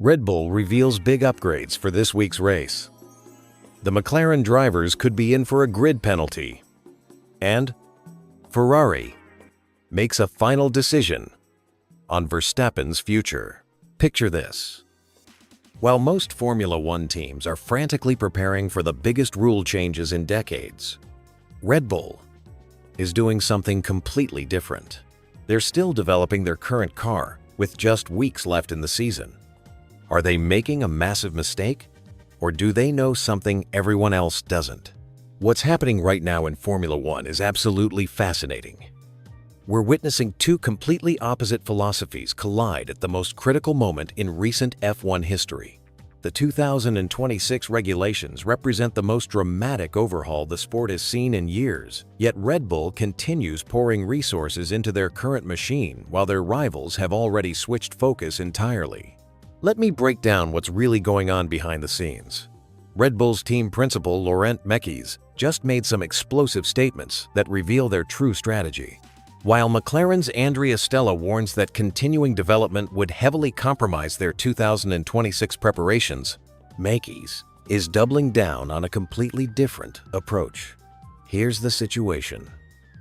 Red Bull reveals big upgrades for this week's race. The McLaren drivers could be in for a grid penalty. And Ferrari makes a final decision on Verstappen's future. Picture this. While most Formula One teams are frantically preparing for the biggest rule changes in decades, Red Bull is doing something completely different. They're still developing their current car with just weeks left in the season. Are they making a massive mistake? Or do they know something everyone else doesn't? What's happening right now in Formula One is absolutely fascinating. We're witnessing two completely opposite philosophies collide at the most critical moment in recent F1 history. The 2026 regulations represent the most dramatic overhaul the sport has seen in years, yet Red Bull continues pouring resources into their current machine while their rivals have already switched focus entirely. Let me break down what's really going on behind the scenes. Red Bull's team principal Laurent Mekies just made some explosive statements that reveal their true strategy. While McLaren's Andrea Stella warns that continuing development would heavily compromise their 2026 preparations, Mekies is doubling down on a completely different approach. Here's the situation.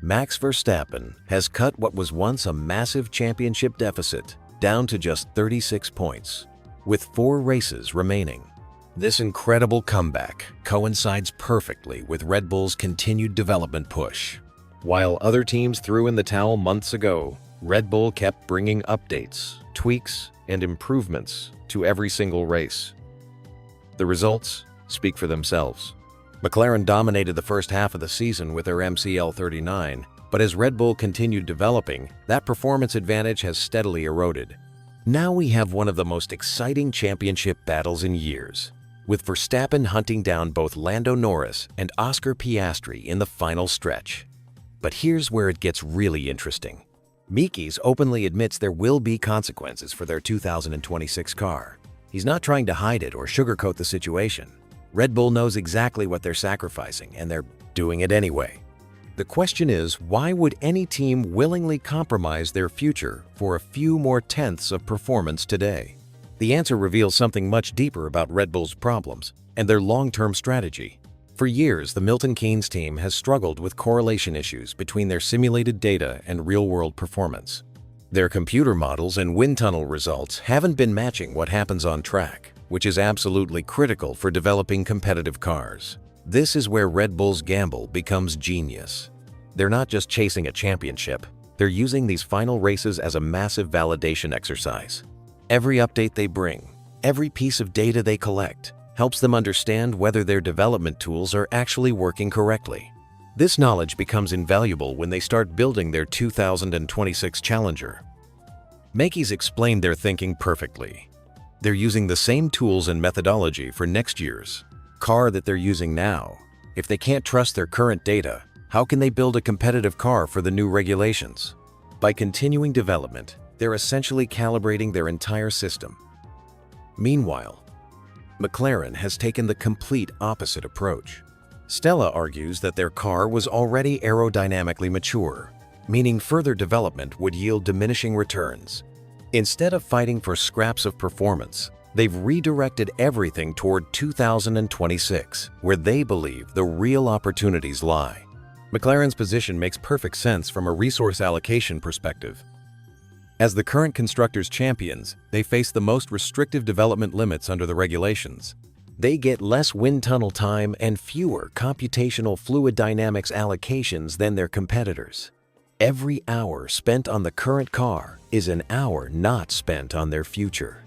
Max Verstappen has cut what was once a massive championship deficit down to just 36 points, with 4 races remaining. This incredible comeback coincides perfectly with Red Bull's continued development push. While other teams threw in the towel months ago, Red Bull kept bringing updates, tweaks, and improvements to every single race. The results speak for themselves. McLaren dominated the first half of the season with their MCL39, but as Red Bull continued developing, that performance advantage has steadily eroded. Now we have one of the most exciting championship battles in years, with Verstappen hunting down both Lando Norris and Oscar Piastri in the final stretch. But here's where it gets really interesting. Mekies openly admits there will be consequences for their 2026 car. He's not trying to hide it or sugarcoat the situation. Red Bull knows exactly what they're sacrificing, and they're doing it anyway. The question is, why would any team willingly compromise their future for a few more tenths of performance today? The answer reveals something much deeper about Red Bull's problems and their long-term strategy. For years, the Milton Keynes team has struggled with correlation issues between their simulated data and real-world performance. Their computer models and wind tunnel results haven't been matching what happens on track, which is absolutely critical for developing competitive cars. This is where Red Bull's gamble becomes genius. They're not just chasing a championship, they're using these final races as a massive validation exercise. Every update they bring, every piece of data they collect, helps them understand whether their development tools are actually working correctly. This knowledge becomes invaluable when they start building their 2026 Challenger. Mekies explained their thinking perfectly. They're using the same tools and methodology for next year's car that they're using now. If they can't trust their current data, how can they build a competitive car for the new regulations? By continuing development, they're essentially calibrating their entire system. Meanwhile, McLaren has taken the complete opposite approach. Stella argues that their car was already aerodynamically mature, meaning further development would yield diminishing returns. Instead of fighting for scraps of performance, they've redirected everything toward 2026, where they believe the real opportunities lie. McLaren's position makes perfect sense from a resource allocation perspective. As the current Constructors' champions, they face the most restrictive development limits under the regulations. They get less wind tunnel time and fewer computational fluid dynamics allocations than their competitors. Every hour spent on the current car is an hour not spent on their future.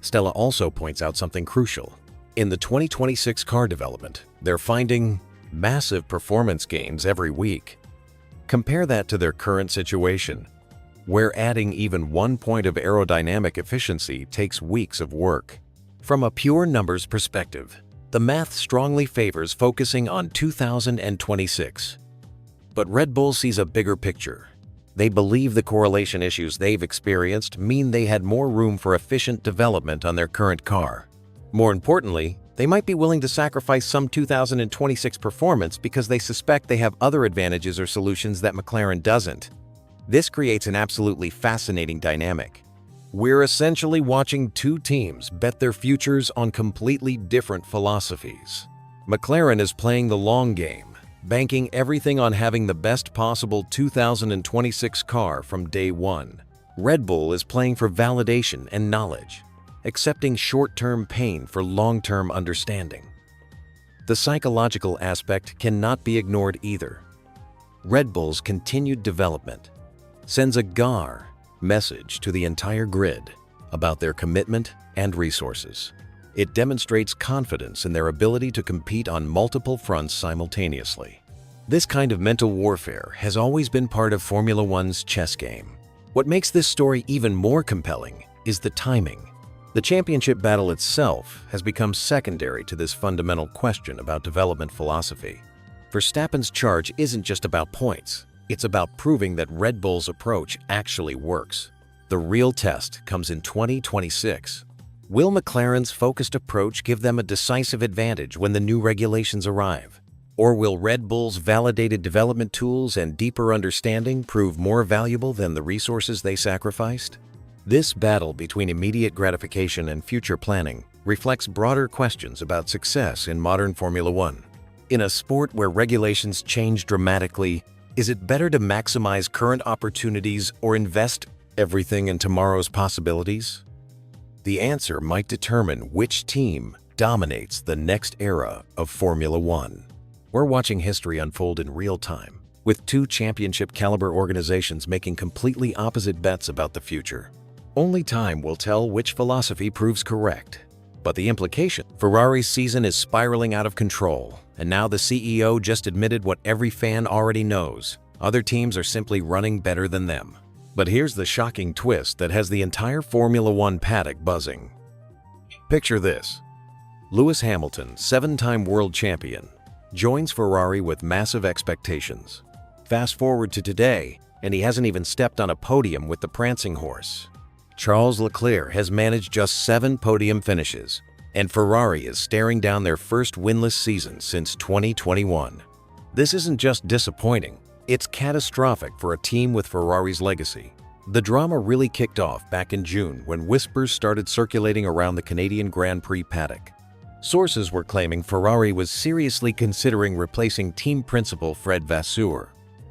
Stella also points out something crucial. In the 2026 car development, they're finding massive performance gains every week. Compare that to their current situation, where adding even 1 point of aerodynamic efficiency takes weeks of work. From a pure numbers perspective, the math strongly favors focusing on 2026. But Red Bull sees a bigger picture. They believe the correlation issues they've experienced mean they had more room for efficient development on their current car. More importantly, they might be willing to sacrifice some 2026 performance because they suspect they have other advantages or solutions that McLaren doesn't. This creates an absolutely fascinating dynamic. We're essentially watching two teams bet their futures on completely different philosophies. McLaren is playing the long game, banking everything on having the best possible 2026 car from day one. Red Bull is playing for validation and knowledge, accepting short-term pain for long-term understanding. The psychological aspect cannot be ignored either. Red Bull's continued development sends a GAR message to the entire grid about their commitment and resources. It demonstrates confidence in their ability to compete on multiple fronts simultaneously. This kind of mental warfare has always been part of Formula One's chess game. What makes this story even more compelling is the timing. The championship battle itself has become secondary to this fundamental question about development philosophy. Verstappen's charge isn't just about points, it's about proving that Red Bull's approach actually works. The real test comes in 2026. Will McLaren's focused approach give them a decisive advantage when the new regulations arrive? Or will Red Bull's validated development tools and deeper understanding prove more valuable than the resources they sacrificed? This battle between immediate gratification and future planning reflects broader questions about success in modern Formula One. In a sport where regulations change dramatically, is it better to maximize current opportunities or invest everything in tomorrow's possibilities? The answer might determine which team dominates the next era of Formula One. We're watching history unfold in real time, with two championship-caliber organizations making completely opposite bets about the future. Only time will tell which philosophy proves correct. But the implication: Ferrari's season is spiraling out of control, and now the CEO just admitted what every fan already knows: other teams are simply running better than them. But here's the shocking twist that has the entire Formula One paddock buzzing. Picture this. Lewis Hamilton, 7-time world champion, joins Ferrari with massive expectations. Fast forward to today, and he hasn't even stepped on a podium with the prancing horse. Charles Leclerc has managed just 7 podium finishes, and Ferrari is staring down their first winless season since 2021. This isn't just disappointing, it's catastrophic for a team with Ferrari's legacy. The drama really kicked off back in June when whispers started circulating around the Canadian Grand Prix paddock. Sources were claiming Ferrari was seriously considering replacing team principal Fred Vasseur.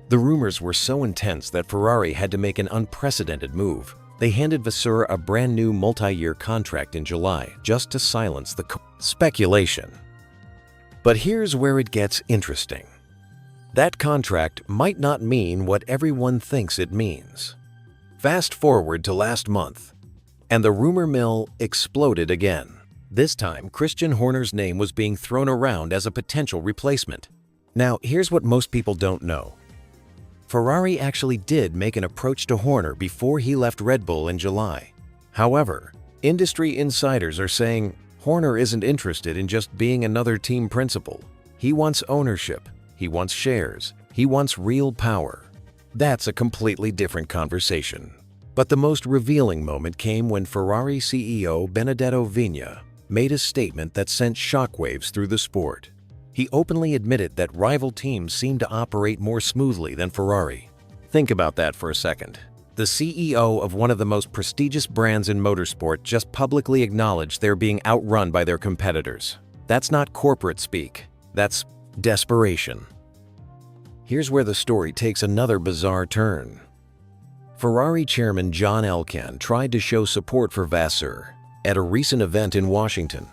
The rumors were so intense that Ferrari had to make an unprecedented move. They handed Vasseur a brand new multi-year contract in July just to silence the speculation. But here's where it gets interesting. That contract might not mean what everyone thinks it means. Fast forward to last month, and the rumor mill exploded again. This time, Christian Horner's name was being thrown around as a potential replacement. Now, here's what most people don't know. Ferrari actually did make an approach to Horner before he left Red Bull in July. However, industry insiders are saying Horner isn't interested in just being another team principal. He wants ownership, he wants shares, he wants real power. That's a completely different conversation. But the most revealing moment came when Ferrari CEO Benedetto Vigna made a statement that sent shockwaves through the sport. He openly admitted that rival teams seem to operate more smoothly than Ferrari. Think about that for a second. The CEO of one of the most prestigious brands in motorsport just publicly acknowledged they're being outrun by their competitors. That's not corporate speak. That's desperation. Here's where the story takes another bizarre turn. Ferrari Chairman John Elkann tried to show support for Vasseur at a recent event in Washington,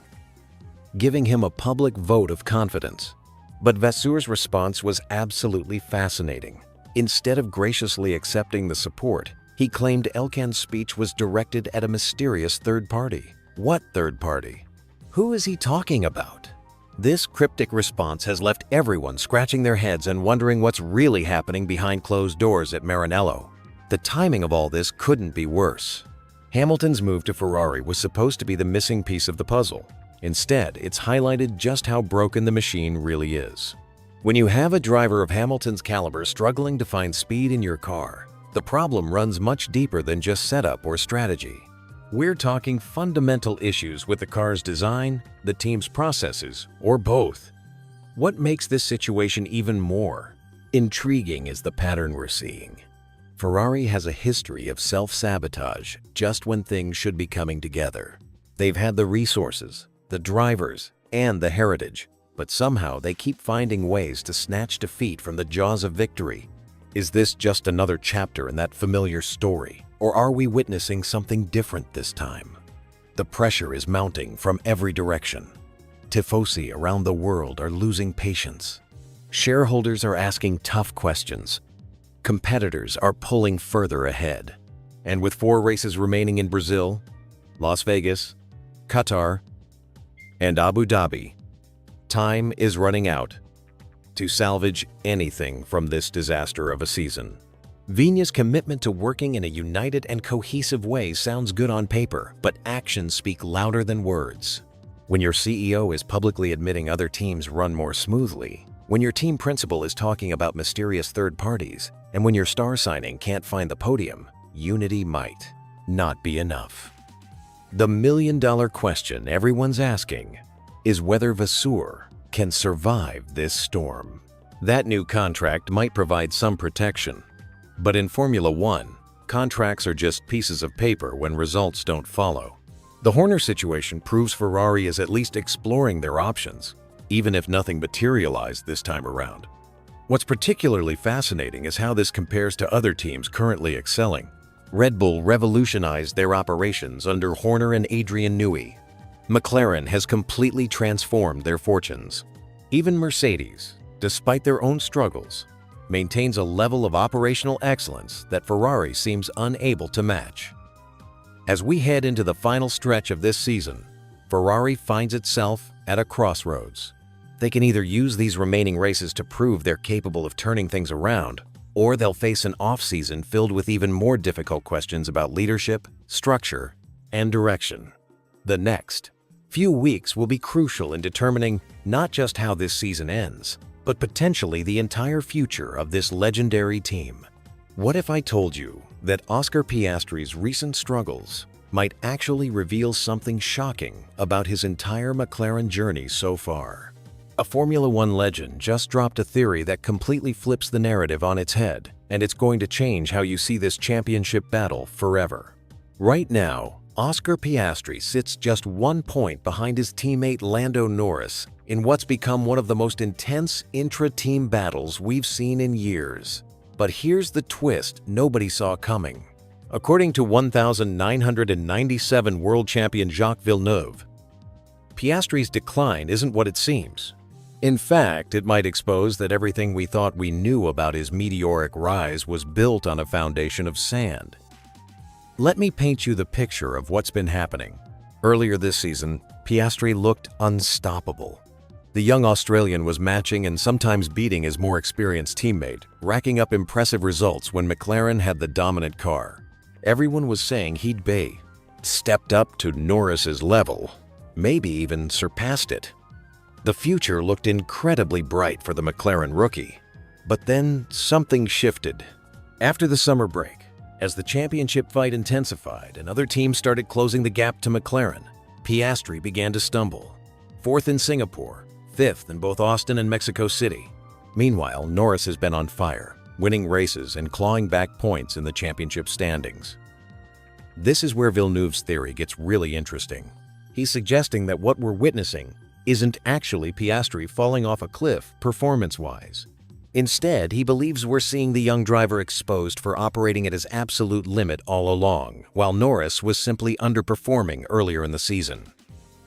giving him a public vote of confidence. But Vasseur's response was absolutely fascinating. Instead of graciously accepting the support, he claimed Elkann's speech was directed at a mysterious third party. What third party? Who is he talking about? This cryptic response has left everyone scratching their heads and wondering what's really happening behind closed doors at Maranello. The timing of all this couldn't be worse. Hamilton's move to Ferrari was supposed to be the missing piece of the puzzle. Instead, it's highlighted just how broken the machine really is. When you have a driver of Hamilton's caliber struggling to find speed in your car, the problem runs much deeper than just setup or strategy. We're talking fundamental issues with the car's design, the team's processes, or both. What makes this situation even more intriguing is the pattern we're seeing. Ferrari has a history of self-sabotage just when things should be coming together. They've had the resources, the drivers, and the heritage, but somehow they keep finding ways to snatch defeat from the jaws of victory. Is this just another chapter in that familiar story, or are we witnessing something different this time? The pressure is mounting from every direction. Tifosi around the world are losing patience. Shareholders are asking tough questions. Competitors are pulling further ahead. And with 4 races remaining in Brazil, Las Vegas, Qatar, and Abu Dhabi, time is running out to salvage anything from this disaster of a season. Vigne's commitment to working in a united and cohesive way sounds good on paper, but actions speak louder than words. When your CEO is publicly admitting other teams run more smoothly, when your team principal is talking about mysterious third parties, and when your star signing can't find the podium, unity might not be enough. The million-dollar question everyone's asking is whether Vasseur can survive this storm. That new contract might provide some protection, but in Formula One, contracts are just pieces of paper when results don't follow. The Horner situation proves Ferrari is at least exploring their options, even if nothing materialized this time around. What's particularly fascinating is how this compares to other teams currently excelling. Red Bull revolutionized their operations under Horner and Adrian Newey. McLaren has completely transformed their fortunes. Even Mercedes, despite their own struggles, maintains a level of operational excellence that Ferrari seems unable to match. As we head into the final stretch of this season, Ferrari finds itself at a crossroads. They can either use these remaining races to prove they're capable of turning things around, or they'll face an off-season filled with even more difficult questions about leadership, structure, and direction. The next few weeks will be crucial in determining not just how this season ends, but potentially the entire future of this legendary team. What if I told you that Oscar Piastri's recent struggles might actually reveal something shocking about his entire McLaren journey so far? A Formula One legend just dropped a theory that completely flips the narrative on its head, and it's going to change how you see this championship battle forever. Right now, Oscar Piastri sits just 1 point behind his teammate Lando Norris in what's become one of the most intense intra-team battles we've seen in years. But here's the twist nobody saw coming. According to 1997 world champion Jacques Villeneuve, Piastri's decline isn't what it seems. In fact, it might expose that everything we thought we knew about his meteoric rise was built on a foundation of sand. Let me paint you the picture of what's been happening. Earlier this season, Piastri looked unstoppable. The young Australian was matching and sometimes beating his more experienced teammate, racking up impressive results when McLaren had the dominant car. Everyone was saying he'd be stepped up to Norris's level, maybe even surpassed it. The future looked incredibly bright for the McLaren rookie. But then something shifted. After the summer break, as the championship fight intensified and other teams started closing the gap to McLaren, Piastri began to stumble. 4th in Singapore, 5th in both Austin and Mexico City. Meanwhile, Norris has been on fire, winning races and clawing back points in the championship standings. This is where Villeneuve's theory gets really interesting. He's suggesting that what we're witnessing isn't actually Piastri falling off a cliff performance-wise. Instead, he believes we're seeing the young driver exposed for operating at his absolute limit all along, while Norris was simply underperforming earlier in the season.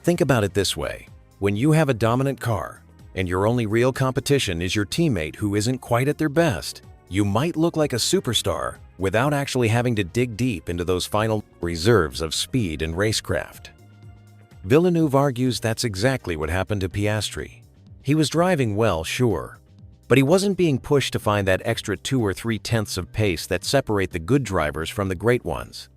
Think about it this way. When you have a dominant car, and your only real competition is your teammate who isn't quite at their best, you might look like a superstar without actually having to dig deep into those final reserves of speed and racecraft. Villeneuve argues that's exactly what happened to Piastri. He was driving well, sure, but he wasn't being pushed to find that extra 2 or 3 tenths of pace that separate the good drivers from the great ones.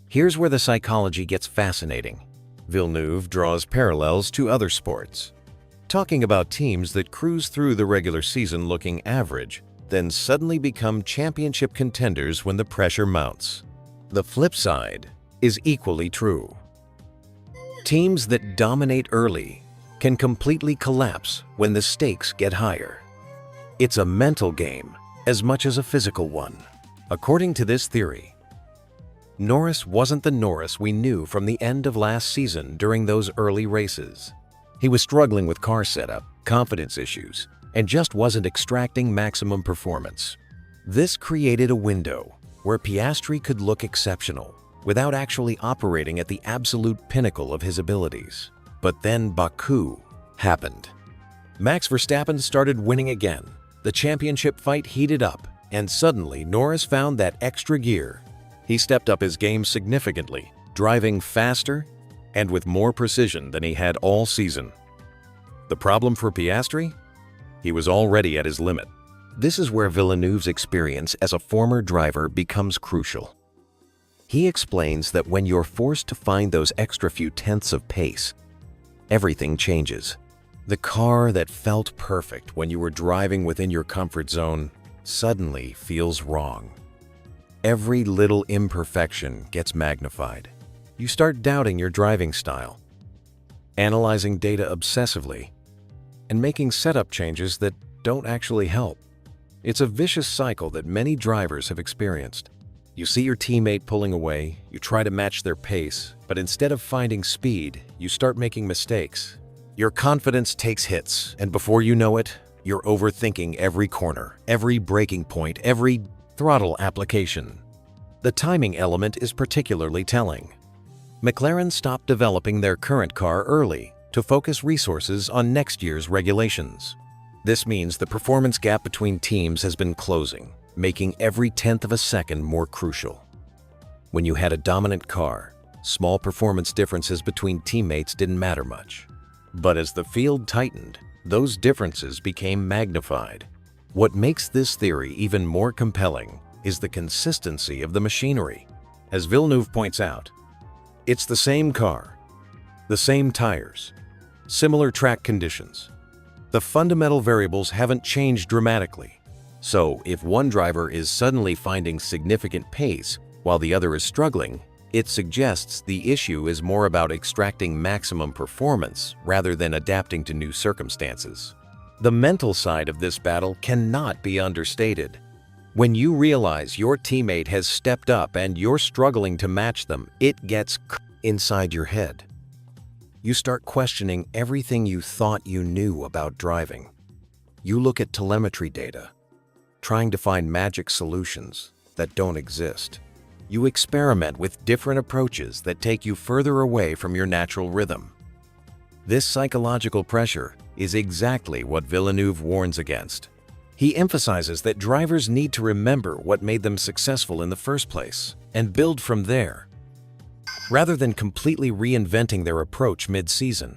Here's where the psychology gets fascinating. Villeneuve draws parallels to other sports, talking about teams that cruise through the regular season looking average, then suddenly become championship contenders when the pressure mounts. The flip side is equally true. Teams that dominate early can completely collapse when the stakes get higher. It's a mental game as much as a physical one. According to this theory, Norris wasn't the Norris we knew from the end of last season during those early races. He was struggling with car setup, confidence issues, and just wasn't extracting maximum performance. This created a window where Piastri could look exceptional without actually operating at the absolute pinnacle of his abilities. But then Baku happened. Max Verstappen started winning again. The championship fight heated up, and suddenly Norris found that extra gear. He stepped up his game significantly, driving faster and with more precision than he had all season. The problem for Piastri? He was already at his limit. This is where Villeneuve's experience as a former driver becomes crucial. He explains that when you're forced to find those extra few tenths of pace, everything changes. The car that felt perfect when you were driving within your comfort zone suddenly feels wrong. Every little imperfection gets magnified. You start doubting your driving style, analyzing data obsessively, and making setup changes that don't actually help. It's a vicious cycle that many drivers have experienced. You see your teammate pulling away, you try to match their pace, but instead of finding speed, you start making mistakes. Your confidence takes hits, and before you know it, you're overthinking every corner, every braking point, every throttle application. The timing element is particularly telling. McLaren stopped developing their current car early to focus resources on next year's regulations. This means the performance gap between teams has been closing, making every tenth of a second more crucial. When you had a dominant car, small performance differences between teammates didn't matter much. But as the field tightened, those differences became magnified. What makes this theory even more compelling is the consistency of the machinery. As Villeneuve points out, it's the same car, the same tires, similar track conditions. The fundamental variables haven't changed dramatically. So if one driver is suddenly finding significant pace while the other is struggling, it suggests the issue is more about extracting maximum performance rather than adapting to new circumstances. The mental side of this battle cannot be understated. When you realize your teammate has stepped up and you're struggling to match them, it gets inside your head. You start questioning everything you thought you knew about driving. You look at telemetry data, trying to find magic solutions that don't exist. You experiment with different approaches that take you further away from your natural rhythm. This psychological pressure is exactly what Villeneuve warns against. He emphasizes that drivers need to remember what made them successful in the first place and build from there, rather than completely reinventing their approach mid-season.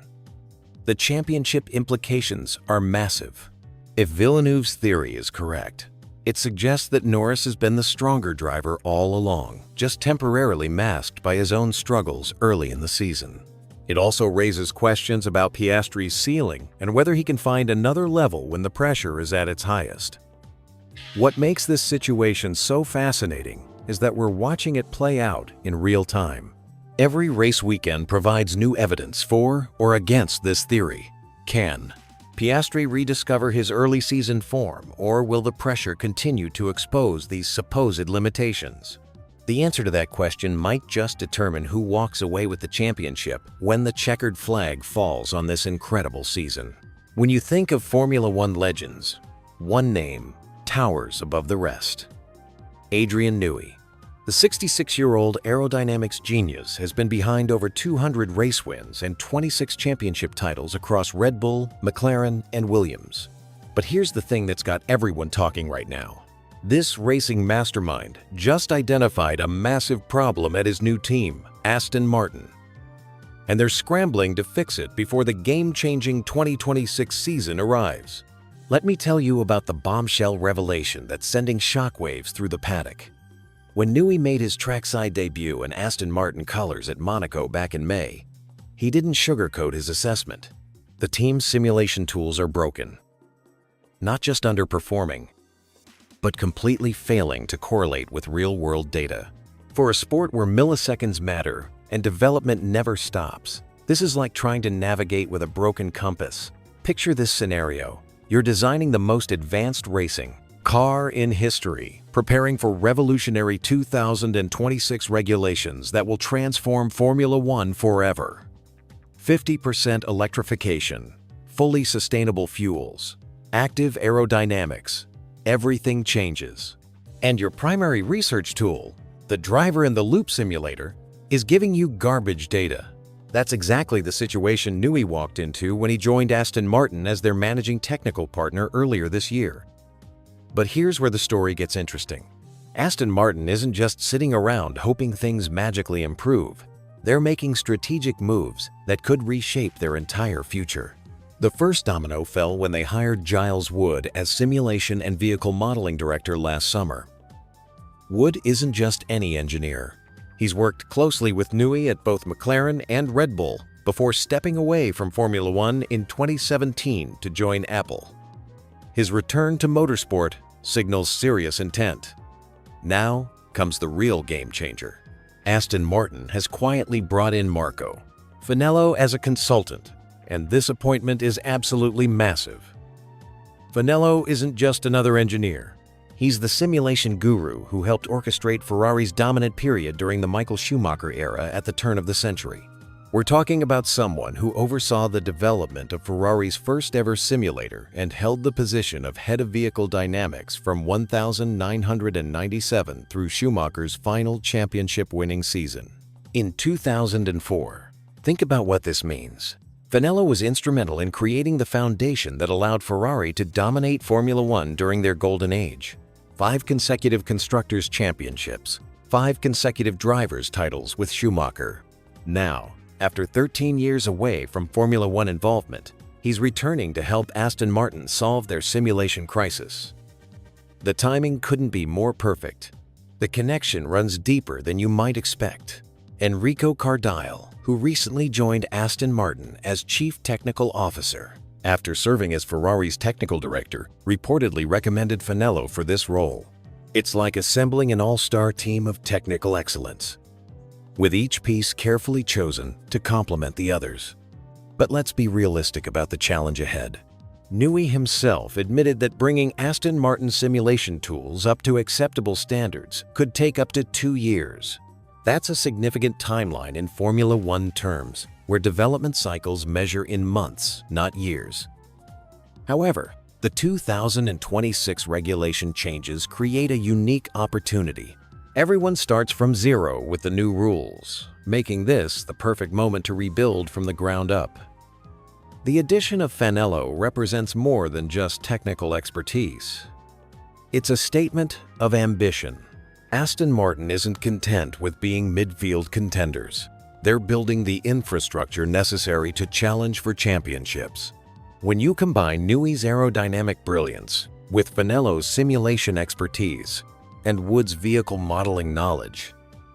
The championship implications are massive. If Villeneuve's theory is correct, it suggests that Norris has been the stronger driver all along, just temporarily masked by his own struggles early in the season. It also raises questions about Piastri's ceiling and whether he can find another level when the pressure is at its highest. What makes this situation so fascinating is that we're watching it play out in real time. Every race weekend provides new evidence for or against this theory. Can Piastri rediscover his early season form, or will the pressure continue to expose these supposed limitations? The answer to that question might just determine who walks away with the championship when the checkered flag falls on this incredible season. When you think of Formula One legends, one name towers above the rest: Adrian Newey. The 66-year-old aerodynamics genius has been behind over 200 race wins and 26 championship titles across Red Bull, McLaren, and Williams. But here's the thing that's got everyone talking right now. This racing mastermind just identified a massive problem at his new team, Aston Martin. And they're scrambling to fix it before the game-changing 2026 season arrives. Let me tell you about the bombshell revelation that's sending shockwaves through the paddock. When Newey made his trackside debut in Aston Martin colors at Monaco back in May, he didn't sugarcoat his assessment. The team's simulation tools are broken. Not just underperforming, but completely failing to correlate with real-world data. For a sport where milliseconds matter and development never stops, this is like trying to navigate with a broken compass. Picture this scenario. You're designing the most advanced racing car in history, preparing for revolutionary 2026 regulations that will transform Formula One forever. 50% electrification, fully sustainable fuels, active aerodynamics, everything changes. And your primary research tool, the driver in the loop simulator, is giving you garbage data. That's exactly the situation Newey walked into when he joined Aston Martin as their managing technical partner earlier this year. But here's where the story gets interesting. Aston Martin isn't just sitting around hoping things magically improve. They're making strategic moves that could reshape their entire future. The first domino fell when they hired Giles Wood as simulation and vehicle modeling director last summer. Wood isn't just any engineer. He's worked closely with Newey at both McLaren and Red Bull before stepping away from Formula One in 2017 to join Apple. His return to motorsport signals serious intent. Now comes the real game changer. Aston Martin has quietly brought in Marco Finello as a consultant, and this appointment is absolutely massive. Finello isn't just another engineer. He's the simulation guru who helped orchestrate Ferrari's dominant period during the Michael Schumacher era at the turn of the century. We're talking about someone who oversaw the development of Ferrari's first-ever simulator and held the position of head of vehicle dynamics from 1997 through Schumacher's final championship-winning season. In 2004, think about what this means. Finello was instrumental in creating the foundation that allowed Ferrari to dominate Formula One during their golden age. 5 consecutive Constructors' Championships, 5 consecutive Drivers' titles with Schumacher. Now, after 13 years away from Formula One involvement, he's returning to help Aston Martin solve their simulation crisis. The timing couldn't be more perfect. The connection runs deeper than you might expect. Enrico Cardile, who recently joined Aston Martin as Chief Technical Officer, after serving as Ferrari's technical director, reportedly recommended Finello for this role. It's like assembling an all-star team of technical excellence, with each piece carefully chosen to complement the others. But let's be realistic about the challenge ahead. Newey himself admitted that bringing Aston Martin simulation tools up to acceptable standards could take up to 2 years. That's a significant timeline in Formula One terms, where development cycles measure in months, not years. However, the 2026 regulation changes create a unique opportunity. Everyone starts from zero with the new rules, making this the perfect moment to rebuild from the ground up. The addition of Finello represents more than just technical expertise. It's a statement of ambition. Aston Martin isn't content with being midfield contenders. They're building the infrastructure necessary to challenge for championships. When you combine Newey's aerodynamic brilliance with Finello's simulation expertise and Wood's vehicle modeling knowledge,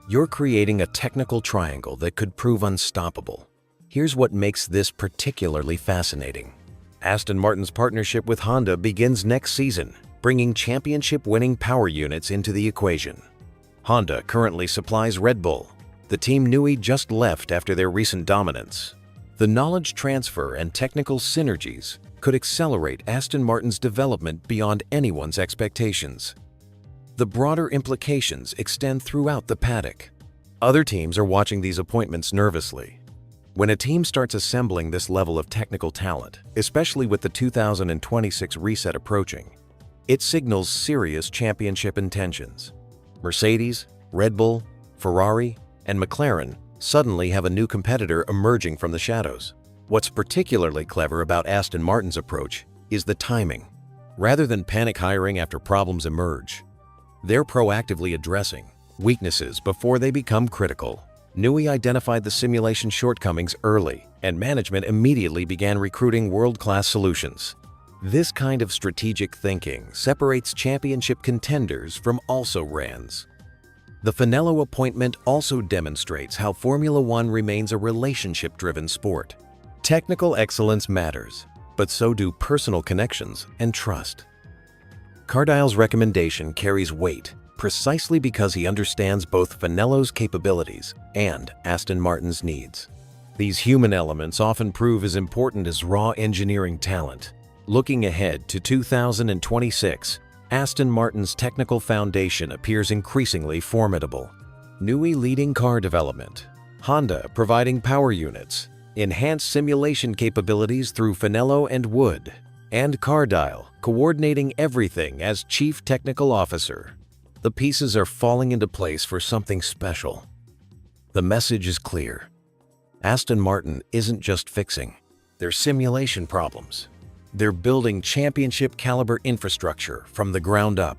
you're creating a technical triangle that could prove unstoppable. Here's what makes this particularly fascinating. Aston Martin's partnership with Honda begins next season, bringing championship-winning power units into the equation. Honda currently supplies Red Bull, the team Newey just left after their recent dominance. The knowledge transfer and technical synergies could accelerate Aston Martin's development beyond anyone's expectations. The broader implications extend throughout the paddock. Other teams are watching these appointments nervously. When a team starts assembling this level of technical talent, especially with the 2026 reset approaching, it signals serious championship intentions. Mercedes, Red Bull, Ferrari, and McLaren suddenly have a new competitor emerging from the shadows. What's particularly clever about Aston Martin's approach is the timing. Rather than panic hiring after problems emerge, they're proactively addressing weaknesses before they become critical. Newey identified the simulation shortcomings early, and management immediately began recruiting world-class solutions. This kind of strategic thinking separates championship contenders from also-rans. The Finello appointment also demonstrates how Formula One remains a relationship-driven sport. Technical excellence matters, but so do personal connections and trust. Cardile's recommendation carries weight precisely because he understands both Finello's capabilities and Aston Martin's needs. These human elements often prove as important as raw engineering talent. Looking ahead to 2026, Aston Martin's technical foundation appears increasingly formidable. Newey leading car development, Honda providing power units, enhanced simulation capabilities through Finello and Wood, and Cardile coordinating everything as Chief Technical Officer. The pieces are falling into place for something special. The message is clear. Aston Martin isn't just fixing their simulation problems. They're building championship-caliber infrastructure from the ground up.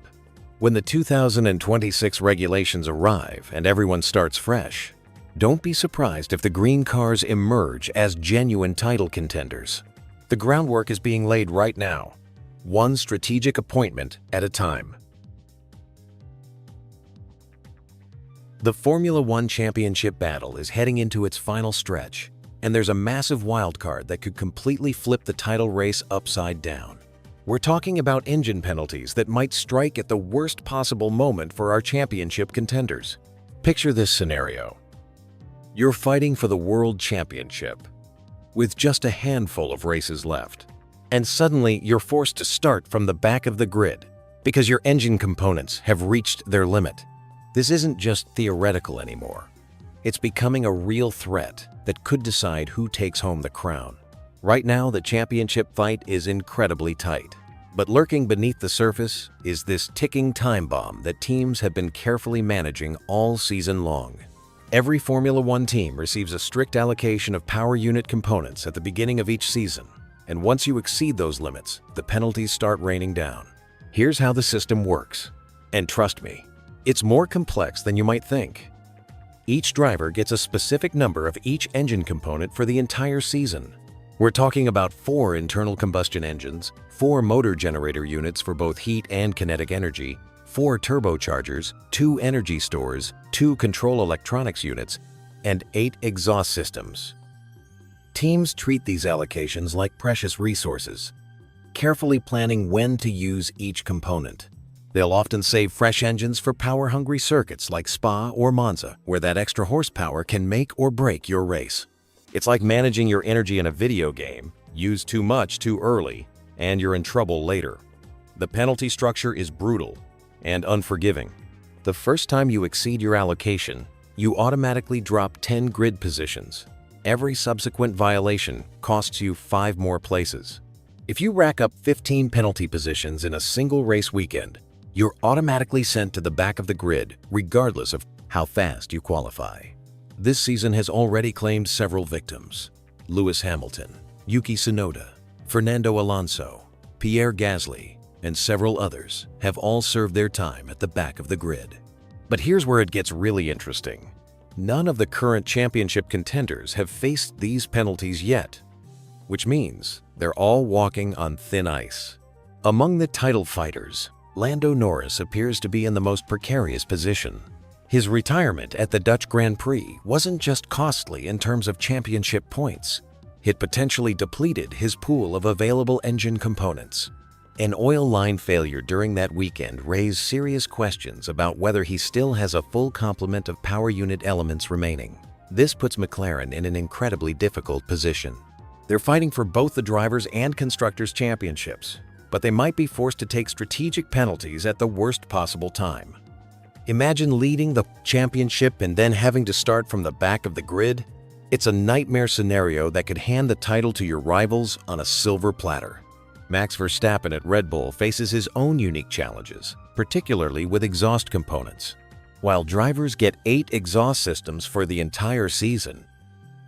When the 2026 regulations arrive and everyone starts fresh, don't be surprised if the green cars emerge as genuine title contenders. The groundwork is being laid right now, one strategic appointment at a time. The Formula One championship battle is heading into its final stretch, and there's a massive wildcard that could completely flip the title race upside down. We're talking about engine penalties that might strike at the worst possible moment for our championship contenders. Picture this scenario. You're fighting for the World Championship, with just a handful of races left, and suddenly you're forced to start from the back of the grid because your engine components have reached their limit. This isn't just theoretical anymore. It's becoming a real threat that could decide who takes home the crown. Right now, the championship fight is incredibly tight, but lurking beneath the surface is this ticking time bomb that teams have been carefully managing all season long. Every Formula One team receives a strict allocation of power unit components at the beginning of each season, and once you exceed those limits, the penalties start raining down. Here's how the system works, and trust me, it's more complex than you might think. Each driver gets a specific number of each engine component for the entire season. We're talking about 4 internal combustion engines, 4 motor generator units for both heat and kinetic energy, 4 turbochargers, 2 energy stores, 2 control electronics units, and 8 exhaust systems. Teams treat these allocations like precious resources, carefully planning when to use each component. They'll often save fresh engines for power-hungry circuits like Spa or Monza, where that extra horsepower can make or break your race. It's like managing your energy in a video game. Use too much too early, and you're in trouble later. The penalty structure is brutal and unforgiving. The first time you exceed your allocation, you automatically drop 10 grid positions. Every subsequent violation costs you 5 more places. If you rack up 15 penalty positions in a single race weekend, you're automatically sent to the back of the grid, regardless of how fast you qualify. This season has already claimed several victims. Lewis Hamilton, Yuki Tsunoda, Fernando Alonso, Pierre Gasly, and several others have all served their time at the back of the grid. But here's where it gets really interesting. None of the current championship contenders have faced these penalties yet, which means they're all walking on thin ice. Among the title fighters, Lando Norris appears to be in the most precarious position. His retirement at the Dutch Grand Prix wasn't just costly in terms of championship points. It potentially depleted his pool of available engine components. An oil line failure during that weekend raised serious questions about whether he still has a full complement of power unit elements remaining. This puts McLaren in an incredibly difficult position. They're fighting for both the drivers' and constructors' championships, but they might be forced to take strategic penalties at the worst possible time. Imagine leading the championship and then having to start from the back of the grid. It's a nightmare scenario that could hand the title to your rivals on a silver platter. Max Verstappen at Red Bull faces his own unique challenges, particularly with exhaust components. While drivers get 8 exhaust systems for the entire season,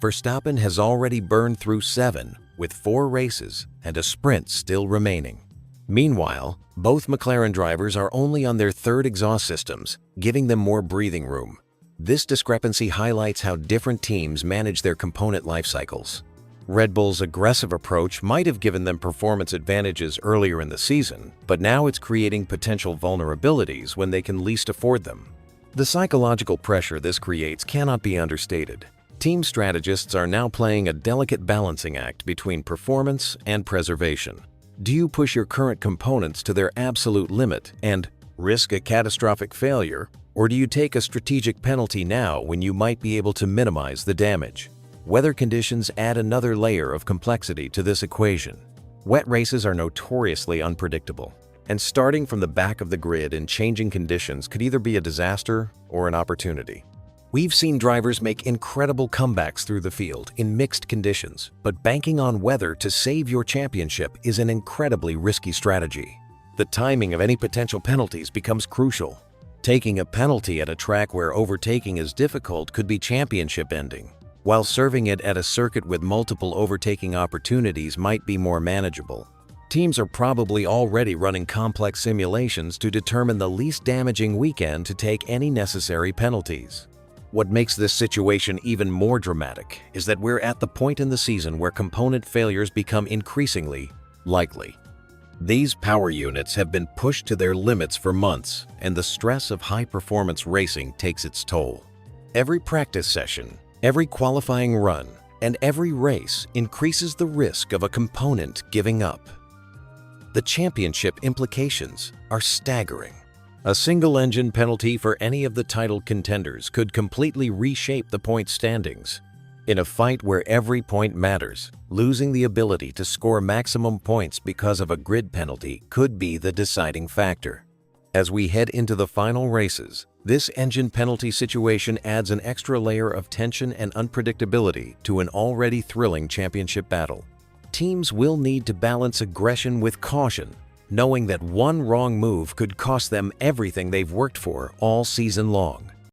Verstappen has already burned through 7, with 4 races and a sprint still remaining. Meanwhile, both McLaren drivers are only on their 3rd exhaust systems, giving them more breathing room. This discrepancy highlights how different teams manage their component life cycles. Red Bull's aggressive approach might have given them performance advantages earlier in the season, but now it's creating potential vulnerabilities when they can least afford them. The psychological pressure this creates cannot be understated. Team strategists are now playing a delicate balancing act between performance and preservation. Do you push your current components to their absolute limit and risk a catastrophic failure, or do you take a strategic penalty now when you might be able to minimize the damage? Weather conditions add another layer of complexity to this equation. Wet races are notoriously unpredictable. And starting from the back of the grid in changing conditions could either be a disaster or an opportunity. We've seen drivers make incredible comebacks through the field in mixed conditions, but banking on weather to save your championship is an incredibly risky strategy. The timing of any potential penalties becomes crucial. Taking a penalty at a track where overtaking is difficult could be championship-ending, while serving it at a circuit with multiple overtaking opportunities might be more manageable. Teams are probably already running complex simulations to determine the least damaging weekend to take any necessary penalties. What makes this situation even more dramatic is that we're at the point in the season where component failures become increasingly likely. These power units have been pushed to their limits for months, and the stress of high-performance racing takes its toll. Every practice session, every qualifying run, and every race increases the risk of a component giving up. The championship implications are staggering. A single engine penalty for any of the title contenders could completely reshape the point standings. In a fight where every point matters, losing the ability to score maximum points because of a grid penalty could be the deciding factor. As we head into the final races, this engine penalty situation adds an extra layer of tension and unpredictability to an already thrilling championship battle. Teams will need to balance aggression with caution, knowing that one wrong move could cost them everything they've worked for all season long.